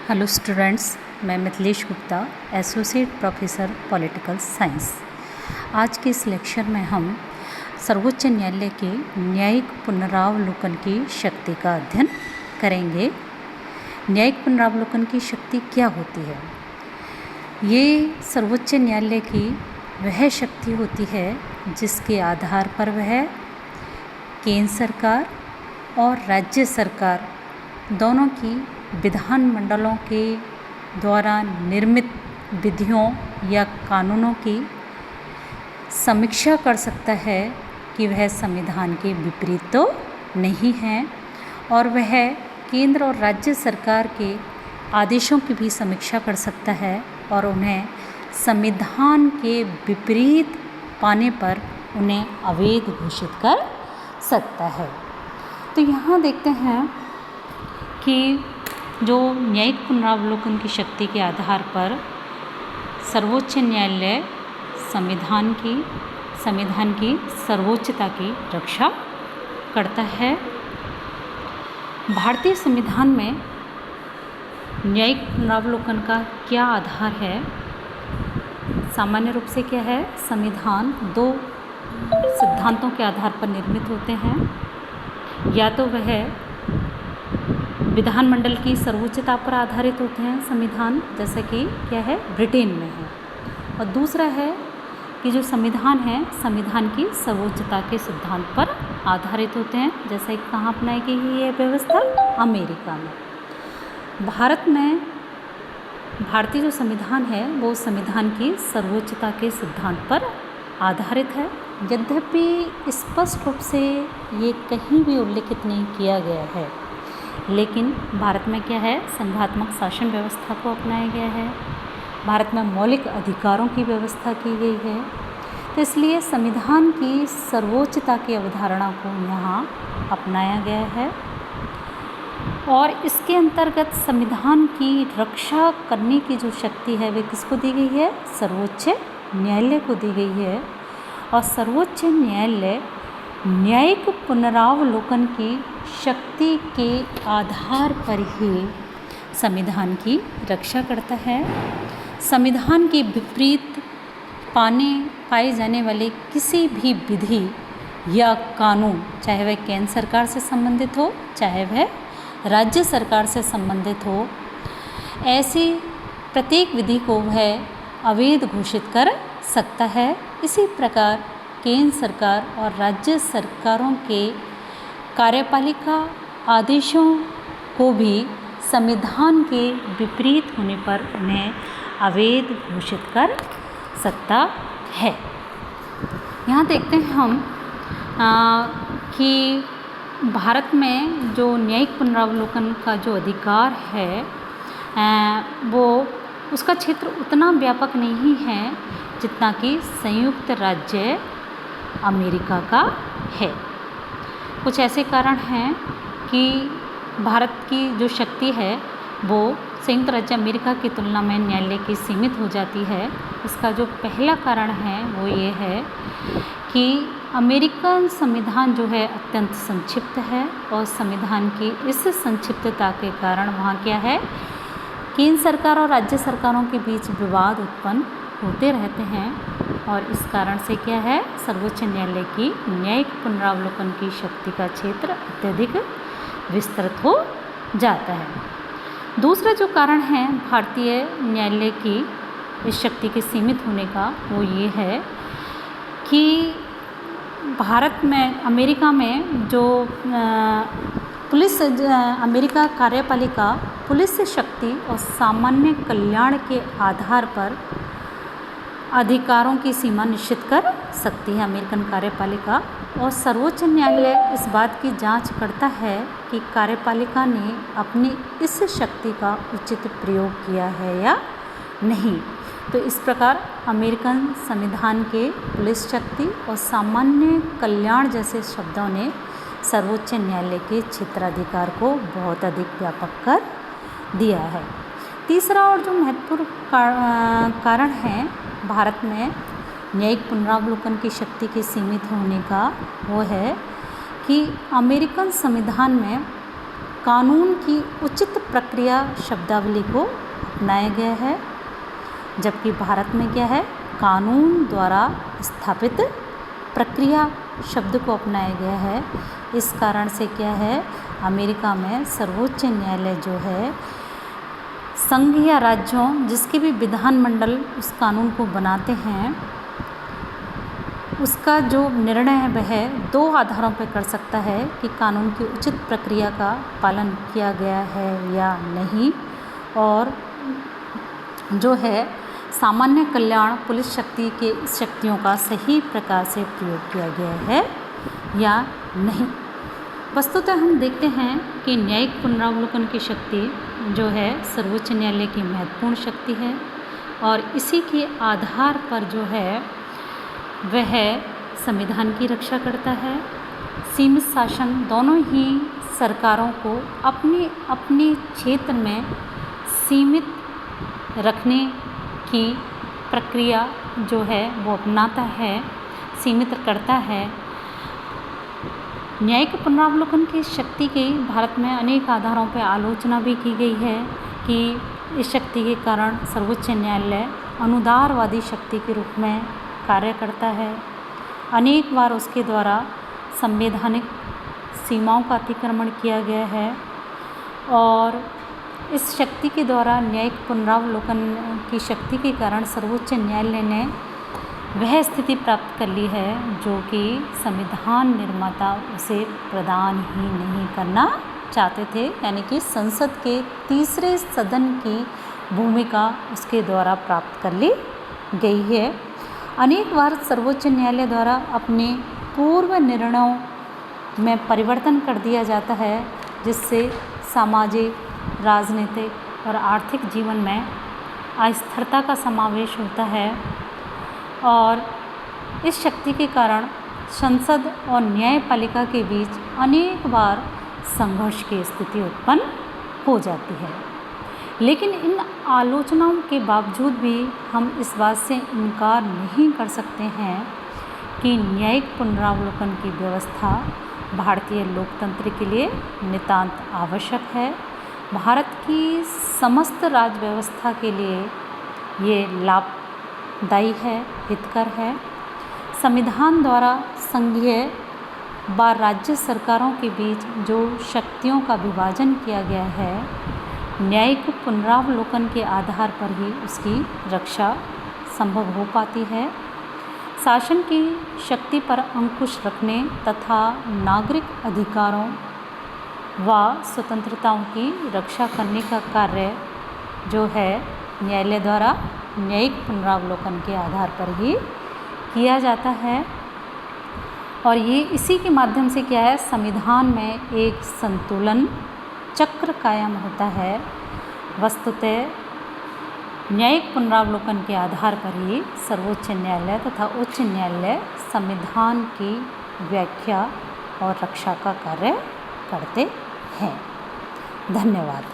Hello students, मैं Mithilesh Gupta, associate professor political science. आज के इस लेक्चर में हम सर्वोच्च न्यायालय के न्यायिक पुनरावलोकन की शक्ति का अध्ययन करेंगे। न्यायिक पुनरावलोकन की शक्ति क्या होती है? ये सर्वोच्च न्यायालय की वह शक्ति होती है जिसके आधार पर वह केंद्र सरकार और राज्य सरकार दोनों की विधानमंडलों के द्वारा निर्मित विधियों या कानूनों की समीक्षा कर सकता है कि वह संविधान के विपरीत तो नहीं है, और वह केंद्र और राज्य सरकार के आदेशों की भी समीक्षा कर सकता है और उन्हें संविधान के विपरीत पाने पर उन्हें अवैध घोषित कर सकता है। तो यहाँ देखते हैं कि जो न्यायिक पुनरावलोकन की शक्ति के आधार पर सर्वोच्च न्यायालय संविधान की सर्वोच्चता की रक्षा करता है। भारतीय संविधान में न्यायिक पुनरावलोकन का क्या आधार है? सामान्य रूप से क्या है? संविधान दो सिद्धांतों के आधार पर निर्मित होते हैं। या तो वह विधानमंडल की सर्वोच्चता पर आधारित होते हैं संविधान, जैसे कि क्या है, ब्रिटेन में है। और दूसरा है कि जो संविधान है संविधान की सर्वोच्चता के सिद्धांत पर आधारित होते हैं, जैसे कहाँ अपनाई गई है ये व्यवस्था? अमेरिका में। भारत में भारतीय जो संविधान है वो संविधान की सर्वोच्चता के सिद्धांत पर आधारित है। यद्यपि स्पष्ट रूप से ये कहीं भी उल्लेखित नहीं किया गया है, लेकिन भारत में क्या है, संघात्मक शासन व्यवस्था को अपनाया गया है। भारत में मौलिक अधिकारों की व्यवस्था की गई है। तो इसलिए संविधान की सर्वोच्चता की अवधारणा को यहाँ अपनाया गया है और इसके अंतर्गत संविधान की रक्षा करने की जो शक्ति है वे किसको दी गई है? सर्वोच्च न्यायालय को दी गई है। और सर्वोच्च न्यायालय न्यायिक पुनरावलोकन की शक्ति के आधार पर ही संविधान की रक्षा करता है। संविधान के विपरीत पाए जाने वाले किसी भी विधि या कानून, चाहे वह केंद्र सरकार से संबंधित हो चाहे वह राज्य सरकार से संबंधित हो, ऐसी प्रत्येक विधि को वह अवैध घोषित कर सकता है। इसी प्रकार केंद्र सरकार और राज्य सरकारों के कार्यपालिका आदेशों को भी संविधान के विपरीत होने पर उन्हें अवैध घोषित कर सकता है। यहाँ देखते हैं हम कि भारत में जो न्यायिक पुनरावलोकन का जो अधिकार है वो उसका क्षेत्र उतना व्यापक नहीं है जितना कि संयुक्त राज्य अमेरिका का है। कुछ ऐसे कारण हैं कि भारत की जो शक्ति है वो संयुक्त राज्य अमेरिका की तुलना में न्यायालय की सीमित हो जाती है। इसका जो पहला कारण है वो ये है कि अमेरिकन संविधान जो है अत्यंत संक्षिप्त है और संविधान की इस संक्षिप्तता के कारण वहाँ क्या है, केंद्र सरकार और राज्य सरकारों के बीच विवाद उत्पन्न होते रहते हैं और इस कारण से क्या है, सर्वोच्च न्यायालय की न्यायिक पुनरावलोकन की शक्ति का क्षेत्र अत्यधिक विस्तृत हो जाता है। दूसरा जो कारण है भारतीय न्यायालय की इस शक्ति के सीमित होने का वो ये है कि भारत में अमेरिका में जो अमेरिका कार्यपालिका पुलिस शक्ति और सामान्य कल्याण के आधार पर अधिकारों की सीमा निश्चित कर सकती है अमेरिकन कार्यपालिका। और सर्वोच्च न्यायालय इस बात की जांच करता है कि कार्यपालिका ने अपनी इस शक्ति का उचित प्रयोग किया है या नहीं। तो इस प्रकार अमेरिकन संविधान के पुलिस शक्ति और सामान्य कल्याण जैसे शब्दों ने सर्वोच्च न्यायालय के क्षेत्राधिकार को बहुत अधिक व्यापक कर दिया है। तीसरा और जो महत्वपूर्ण कारण है भारत में न्यायिक पुनरावलोकन की शक्ति के सीमित होने का वो है कि अमेरिकन संविधान में कानून की उचित प्रक्रिया शब्दावली को अपनाया गया है, जबकि भारत में क्या है, कानून द्वारा स्थापित प्रक्रिया शब्द को अपनाया गया है। इस कारण से क्या है, अमेरिका में सर्वोच्च न्यायालय जो है संघ या राज्यों जिसके भी विधानमंडल उस कानून को बनाते हैं, उसका जो निर्णय है वह 2 आधारों पर कर सकता है कि कानून की उचित प्रक्रिया का पालन किया गया है या नहीं, और जो है सामान्य कल्याण पुलिस शक्ति के शक्तियों का सही प्रकार से प्रयोग किया गया है या नहीं। वस्तुतः हम देखते हैं कि न्यायिक पुनरावलोकन की शक्ति जो है सर्वोच्च न्यायालय की महत्वपूर्ण शक्ति है, और इसी के आधार पर जो है वह संविधान की रक्षा करता है। सीमित शासन दोनों ही सरकारों को अपने अपने क्षेत्र में सीमित रखने की प्रक्रिया जो है वो अपनाता है, सीमित करता है। न्यायिक पुनरावलोकन की शक्ति की भारत में अनेक आधारों पर आलोचना भी की गई है कि इस शक्ति के कारण सर्वोच्च न्यायालय अनुदारवादी शक्ति के रूप में कार्य करता है। अनेक बार उसके द्वारा संवैधानिक सीमाओं का अतिक्रमण किया गया है, और इस शक्ति के द्वारा न्यायिक पुनरावलोकन की शक्ति के कारण सर्वोच्च न्यायालय ने वह स्थिति प्राप्त कर ली है जो कि संविधान निर्माता उसे प्रदान ही नहीं करना चाहते थे, यानी कि संसद के तीसरे सदन की भूमिका उसके द्वारा प्राप्त कर ली गई है। अनेक बार सर्वोच्च न्यायालय द्वारा अपने पूर्व निर्णयों में परिवर्तन कर दिया जाता है, जिससे सामाजिक, राजनीतिक और आर्थिक जीवन में अस्थिरता का समावेश होता है, और इस शक्ति के कारण संसद और न्यायपालिका के बीच अनेक बार संघर्ष की स्थिति उत्पन्न हो जाती है। लेकिन इन आलोचनाओं के बावजूद भी हम इस बात से इनकार नहीं कर सकते हैं कि न्यायिक पुनरावलोकन की व्यवस्था भारतीय लोकतंत्र के लिए नितांत आवश्यक है। भारत की समस्त राज्य व्यवस्था के लिए ये लाभदायी है, हितकर है। संविधान द्वारा संघीय व राज्य सरकारों के बीच जो शक्तियों का विभाजन किया गया है, न्यायिक पुनरावलोकन के आधार पर ही उसकी रक्षा संभव हो पाती है। शासन की शक्ति पर अंकुश रखने तथा नागरिक अधिकारों व स्वतंत्रताओं की रक्षा करने का कार्य जो है न्यायालय द्वारा न्यायिक पुनरावलोकन के आधार पर ही किया जाता है, और ये इसी के माध्यम से क्या है, संविधान में एक संतुलन चक्र कायम होता है। वस्तुतः न्यायिक पुनरावलोकन के आधार पर ही सर्वोच्च न्यायालय तथा उच्च न्यायालय संविधान की व्याख्या और रक्षा का कार्य करते हैं। धन्यवाद।